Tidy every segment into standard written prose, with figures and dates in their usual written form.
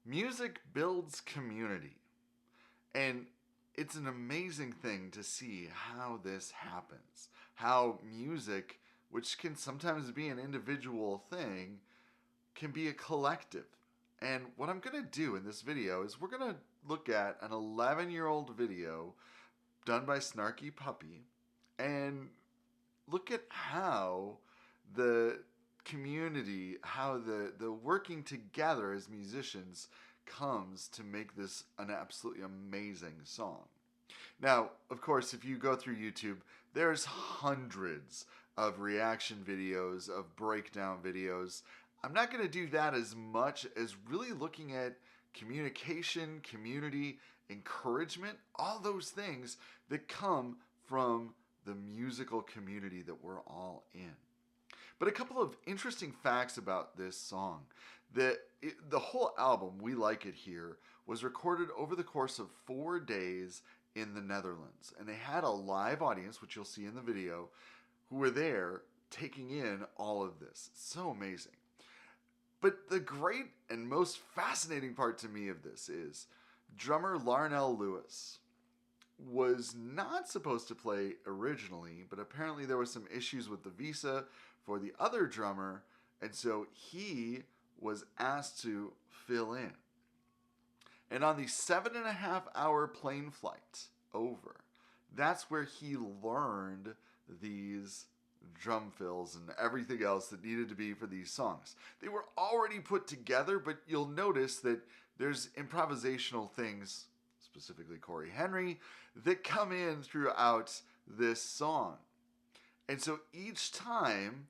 Music builds community, and it's an amazing thing to see how this happens. How music, which can sometimes be an individual thing, can be a collective. And what I'm going to do in this video is we're going to look at an 11-year-old video done by Snarky Puppy and look at how the community, how the working together as musicians comes to make this an absolutely amazing song. Now, of course, if you go through YouTube, there's hundreds of reaction videos, of breakdown videos. I'm not going to do that as much as really looking at communication, community, encouragement, all those things that come from the musical community that we're all in. But a couple of interesting facts about this song. The whole album, We Like It Here, was recorded over the course of 4 days in the Netherlands. And they had a live audience, which you'll see in the video, who were there taking in all of this. So amazing. But the great and most fascinating part to me of this is drummer Larnell Lewis was not supposed to play originally, but apparently there was some issues with the visa for the other drummer, and so he was asked to fill in. And on the 7.5-hour plane flight over, that's where he learned these drum fills and everything else that needed to be for these songs. They were already put together, but you'll notice that there's improvisational things, specifically Corey Henry, that come in throughout this song. And so each time,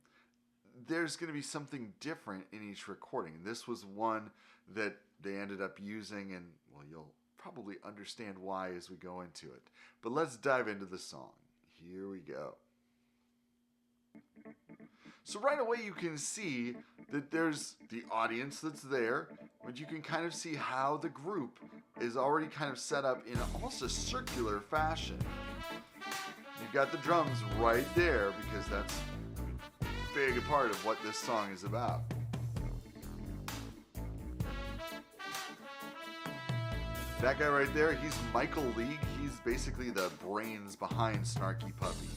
there's going to be something different in each recording. This was one that they ended up using, and well, you'll probably understand why as we go into it. But let's dive into the song. Here we go. So right away you can see that there's the audience that's there, but you can kind of see how the group is already kind of set up in almost a circular fashion. You've got the drums right there because that's a big part of what this song is about. That guy right there, he's Michael League. He's basically the brains behind Snarky Puppy.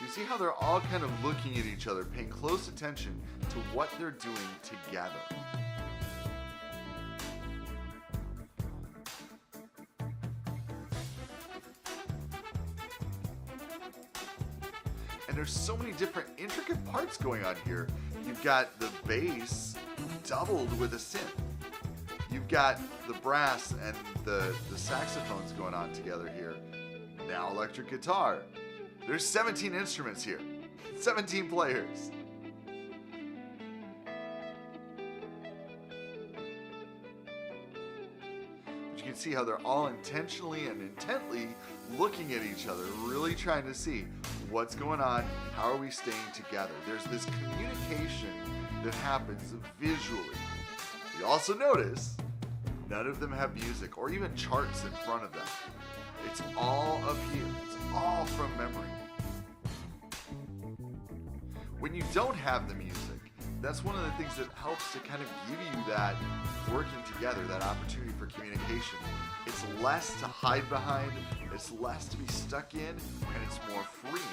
See how they're all kind of looking at each other, paying close attention to what they're doing together. And there's so many different intricate parts going on here. You've got the bass doubled with a synth. You've got the brass and the saxophones going on together here. Now electric guitar. There's 17 instruments here, 17 players. But you can see how they're all intentionally and intently looking at each other, really trying to see what's going on, how are we staying together. There's this communication that happens visually. You also notice none of them have music or even charts in front of them. It's all up here. It's all from memory. When you don't have the music, that's one of the things that helps to kind of give you that working together, that opportunity for communication. It's less to hide behind, it's less to be stuck in, and it's more free in.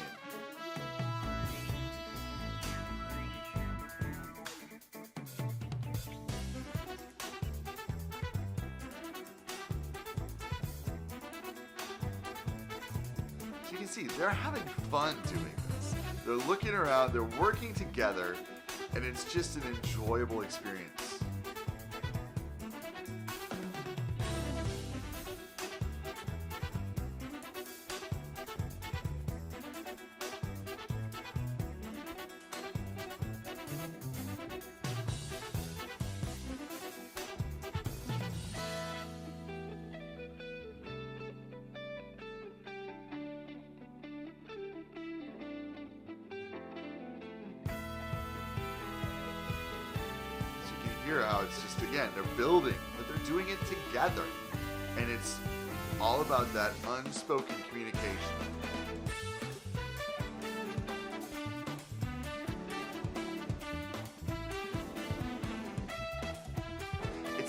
You can see they're having fun doing this. They're looking around, they're working together, and it's just an enjoyable experience. Hear how it's just, again, they're building, but they're doing it together. And it's all about that unspoken communication.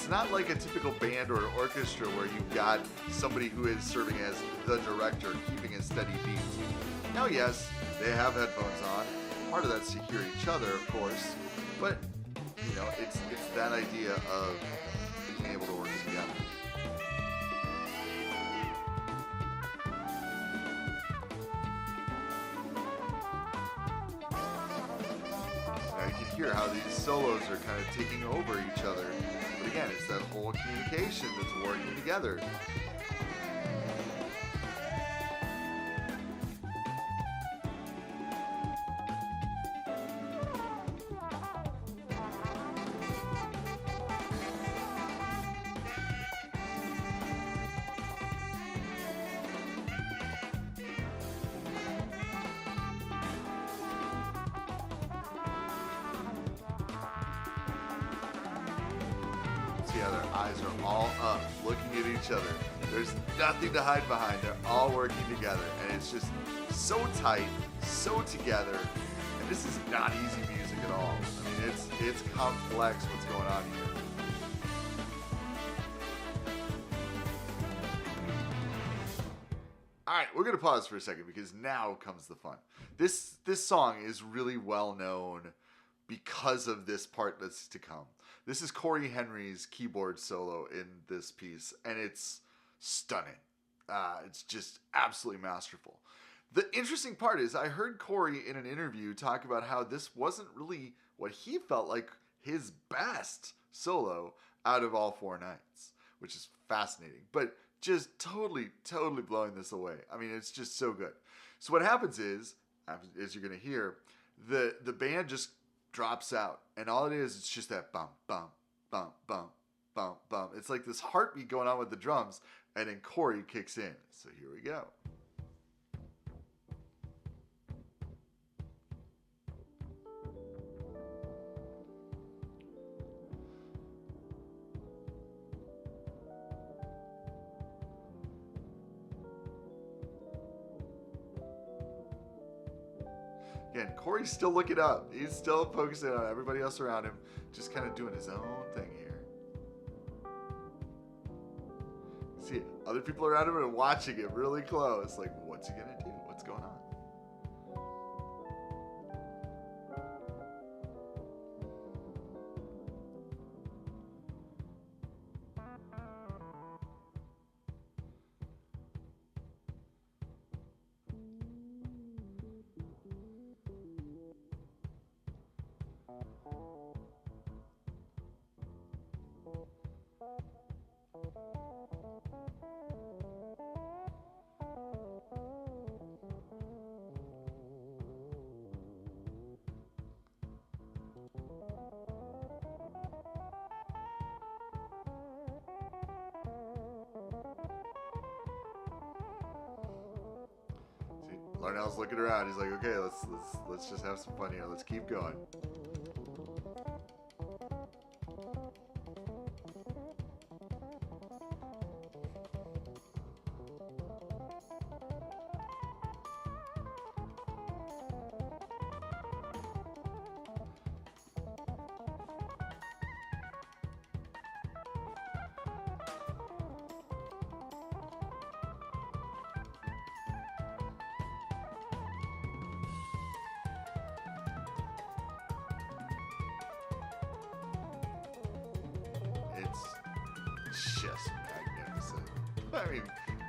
it's not like a typical band or orchestra where you've got somebody who is serving as the director, keeping a steady beat. Now, yes, they have headphones on. Part of that's to hear each other, of course, but it's that idea of being able to work together. Now you can hear how these solos are kind of taking over each other. But again, it's that whole communication that's working together. Yeah, their eyes are all up, looking at each other. There's nothing to hide behind. They're all working together, and it's just so tight, so together. And this is not easy music at all. I mean, it's complex what's going on here. All right, we're gonna pause for a second because now comes the fun. This song is really well known because of this part that's to come. This is Corey Henry's keyboard solo in this piece, and it's stunning. It's just absolutely masterful. The interesting part is I heard Corey in an interview talk about how this wasn't really what he felt like his best solo out of all four nights, which is fascinating, but just totally blowing this away. I mean, it's just so good. So what happens is, as you're going to hear, the band just drops out, and all it is, it's just that bump, bump, bump, bump, bump, bump. It's like this heartbeat going on with the drums, and then Corey kicks in. So here we go. Again, Corey's still looking up. He's still focusing on everybody else around him, just kind of doing his own thing here. See, other people around him are watching it really close. Like, what's he going to do? What's going on? Larnell's looking around. He's like, okay, let's just have some fun here. Let's keep going. It's just magnificent. I mean,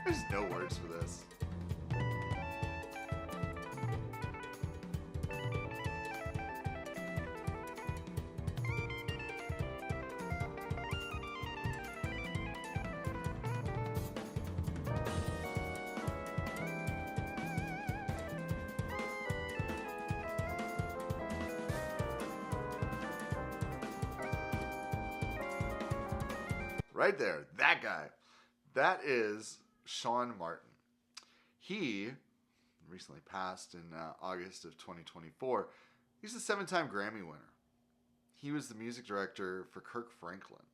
there's no words for this. Right there, that guy. That is Sean Martin. He recently passed in August of 2024. He's a 7-time Grammy winner. He was the music director for Kirk Franklin.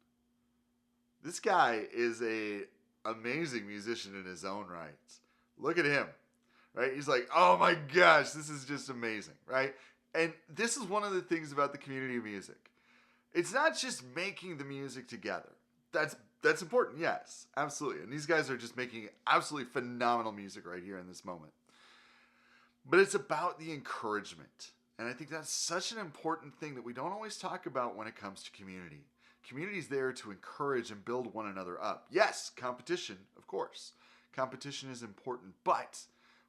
This guy is a amazing musician in his own right. Look at him, right? He's like, oh my gosh, this is just amazing, right? And this is one of the things about the community of music. It's not just making the music together. That's important, yes, absolutely. And these guys are just making absolutely phenomenal music right here in this moment. But it's about the encouragement. And I think that's such an important thing that we don't always talk about when it comes to community. Community is there to encourage and build one another up. Yes, competition, of course. Competition is important. But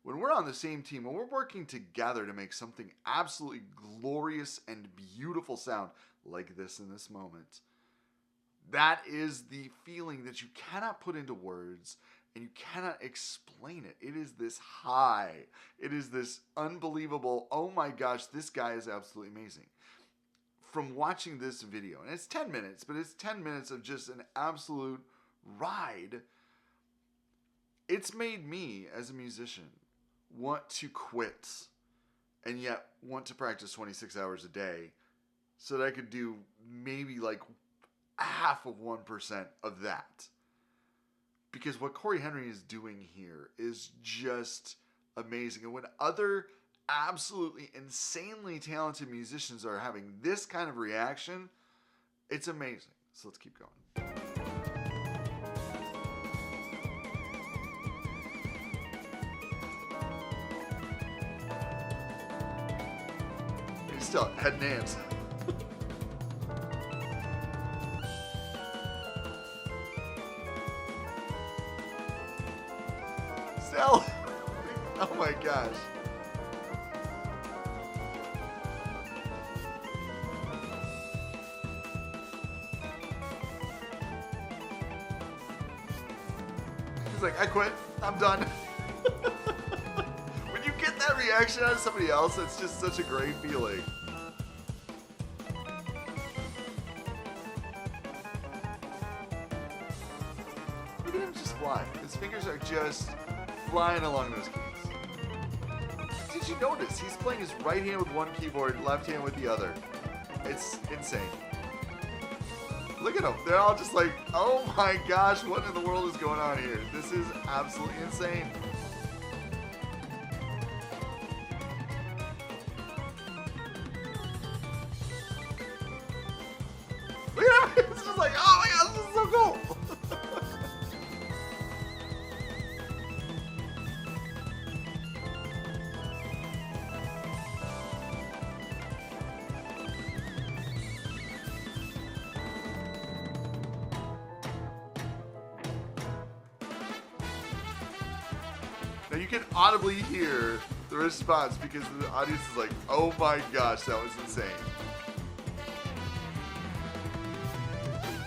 when we're on the same team, when we're working together to make something absolutely glorious and beautiful sound like this in this moment, that is the feeling that you cannot put into words and you cannot explain it. It is this high. It is this unbelievable, oh my gosh, this guy is absolutely amazing. From watching this video, and it's 10 minutes, but it's 10 minutes of just an absolute ride. It's made me, as a musician, want to quit and yet want to practice 26 hours a day so that I could do maybe like half of 1% of that. Because what Corey Henry is doing here is just amazing. And when other absolutely insanely talented musicians are having this kind of reaction, it's amazing. So let's keep going. He's still head names. Still. Oh my gosh. He's like, I quit. I'm done. When you get that reaction out of somebody else, it's just such a great feeling. Look at him just fly. His fingers are just flying along those keys. Did you notice? He's playing his right hand with one keyboard, left hand with the other. It's insane. Look at them. They're all just like, oh my gosh, what in the world is going on here? This is absolutely insane. Look at him. It's just like, oh my gosh, this is so cool. Now you can audibly hear the response because the audience is like, oh my gosh, that was insane.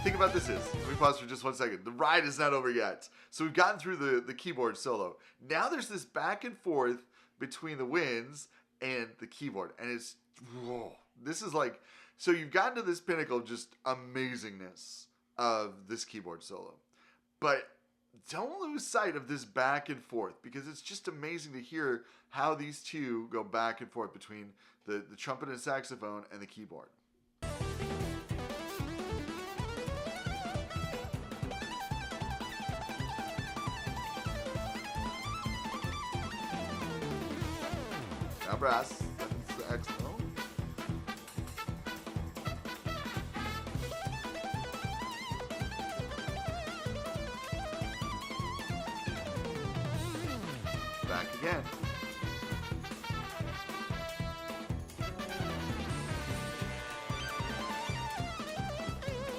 Think about this is, let me pause for just 1 second. The ride is not over yet. So we've gotten through the keyboard solo. Now there's this back and forth between the winds and the keyboard. And it's, whoa. This is like, so you've gotten to this pinnacle of just amazingness of this keyboard solo. But don't lose sight of this back and forth because it's just amazing to hear how these two go back and forth between the trumpet and saxophone and the keyboard. Now brass. That's the X note. Back again.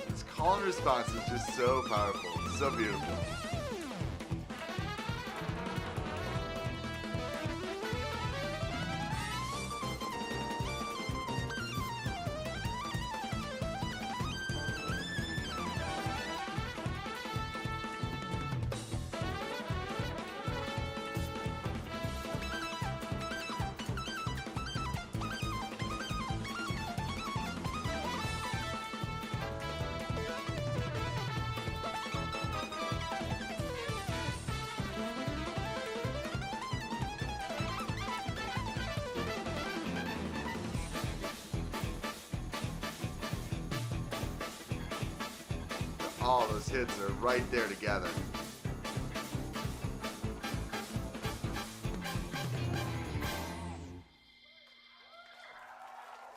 This call and response is just so powerful, so beautiful. All those hits are right there together.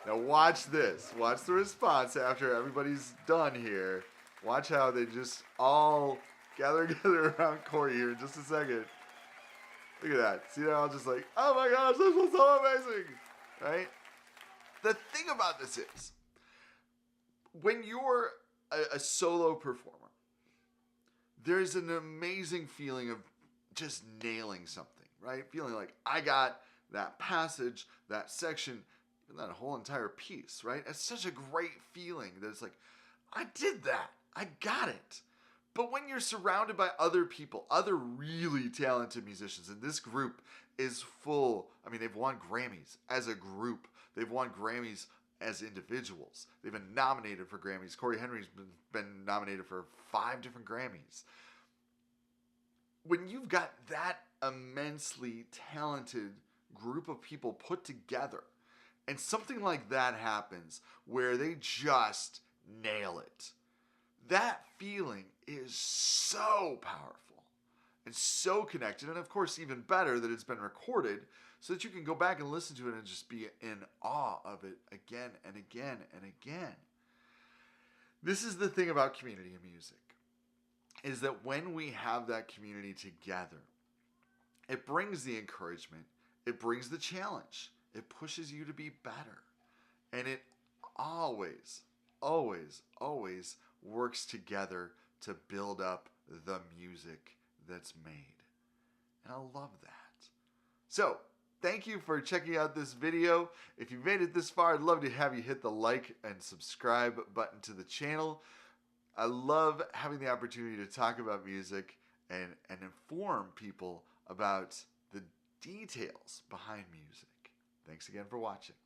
Now watch this. Watch the response after everybody's done here. Watch how they just all gather around Corey here in just a second. Look at that. See, they're all just like, oh my gosh, this was so amazing. Right? The thing about this is, when you're a solo performer, there's an amazing feeling of just nailing something, right? Feeling like I got that passage, that section, that whole entire piece, right? It's such a great feeling that it's like, I did that. I got it. But when you're surrounded by other people, other really talented musicians, and this group is full, I mean, they've won Grammys as a group. They've won Grammys as individuals. They've been nominated for Grammys. Corey Henry's been nominated for 5 different Grammys. When you've got that immensely talented group of people put together, and something like that happens where they just nail it, that feeling is so powerful and so connected. And of course, even better that it's been recorded so that you can go back and listen to it and just be in awe of it again and again and again. This is the thing about community in music, is that when we have that community together, it brings the encouragement, it brings the challenge, it pushes you to be better. And it always, always, always works together to build up the music that's made. And I love that. So, thank you for checking out this video. If you've made it this far, I'd love to have you hit the like and subscribe button to the channel. I love having the opportunity to talk about music and inform people about the details behind music. Thanks again for watching.